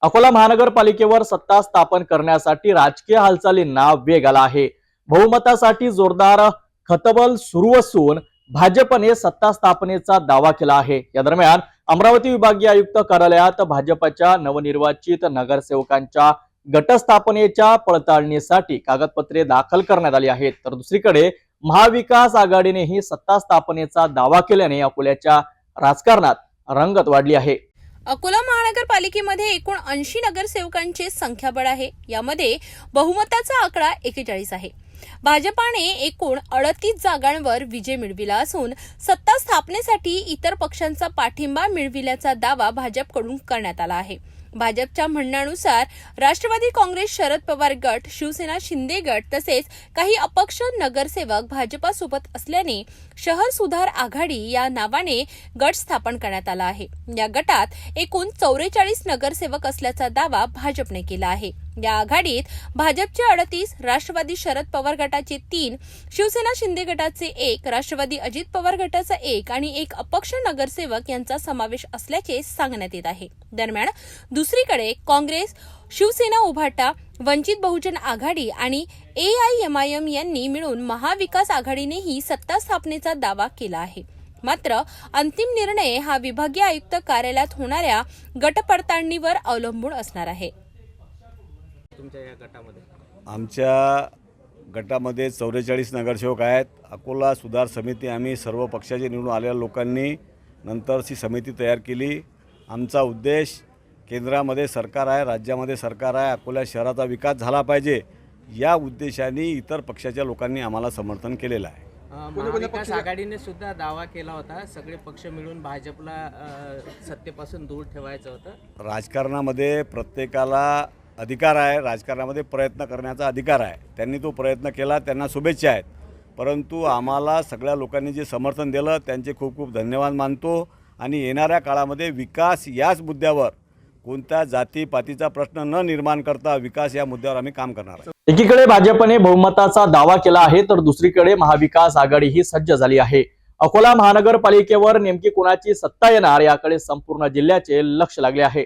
अकोला महानगरपालिकेवर सत्ता स्थापन करण्यासाठी राजकीय हालचालींना वेग आला आहे। बहुमतासाठी जोरदार खतबल सुरू असून भाजपने सत्ता स्थापनेचा दावा केला आहे। या दरम्यान अमरावती विभागीय आयुक्त कार्यालयात भाजपच्या नवनिर्वाचित नगरसेवकांच्या गटस्थापनेच्या पडताळणीसाठी कागदपत्रे दाखल करण्यात आली आहेत। तर दुसरीकडे महाविकास आघाडीनेही सत्ता स्थापनेचा दावा केल्याने अकोल्याच्या राजकारणात रंगत वाढली आहे। अकोला महानगरपालिकेमध्ये एकूण 80 नगरसेवकांचे संख्याबळ आहे। यामध्ये बहुमताचा आकडा 41 आहे। भाजपाने एकूण 38 जागांवर विजय मिळविला असून सत्ता स्थापनेसाठी इतर पक्षांचा पाठिंबा मिळविल्याचा दावा भाजपकडून करण्यात आला आहे। भाजपच्या म्हणण्यानुसार राष्ट्रवादी काँग्रेस, शरद पवार गट, शिवसेना शिंदे गट तसेच काही अपक्ष नगरसेवक भाजपासोबत असल्याने शहर सुधार आघाडी या नावाने गट स्थापन करण्यात आला आहे। या गटात एकूण 44 नगरसेवक असल्याचा दावा भाजपने केला आहे। या आघाडीत भाजपचे 38, राष्ट्रवादी शरद पवार गटाचे 3, शिवसेना शिंदे गटाचे 1, राष्ट्रवादी अजित पवार गटाचा 1 आणि 1 अपक्ष नगरसेवक यांचा समावेश असल्याचे सांगण्यात येत आहे। दरम्यान दुसरीकडे काँग्रेस, शिवसेना उभाटा, वंचित बहुजन आघाडी आणि AIMIM यांनी मिळून महाविकास आघाडीनेही सत्ता स्थापनेचा दावा केला आहे। मात्र अंतिम निर्णय हा विभागीय आयुक्त कार्यालयात होणाऱ्या गटपडताळणीवर अवलंबून असणार आहे। आमच्या गटामध्ये 44 नगरसेवक आहेत। अकोला सुधार समिती आम्ही सर्व पक्षाचे निवडून आलेल्या लोकांनी नंतरची समिती तयार केली। आमचा उद्देश केंद्रामध्ये सरकार आहे, राज्यामध्ये सरकार आहे, अकोला शहराचा विकास झाला पाहिजे या उद्देशाने इतर पक्षाच्या लोकांनी आम्हाला समर्थन केलेलं आहे। महाविकास आघाडीने सुद्धा दावा केला होता सगळे पक्ष मिळून भाजपला सत्तेपासून दूर ठेवायचं होतं। राजकारणामध्ये प्रत्येकाला अधिकार आहे, राजकारणामध्ये प्रयत्न करण्याचा अधिकार आहे। त्यांनी तो प्रयत्न केला, त्यांना शुभेच्छा आहेत। परंतु आम्हाला सगळ्या लोकांनी जे समर्थन दिलं त्यांचे खूप खूप धन्यवाद मानतो आणि येणाऱ्या काळामध्ये विकास याच मुद्द्यावर कोणत्या जातीपातीचा प्रश्न न निर्माण करता विकास या मुद्द्यावर आम्ही काम करणार आहोत। एकीकडे भाजपने बहुमताचा दावा केला आहे तर दुसरीकडे महाविकास आघाडी ही सज्ज झाली आहे। अकोला महानगरपालिकेवर नेमकी कोणाची सत्ता येणार याकडे संपूर्ण जिल्ह्याचे लक्ष लागले आहे।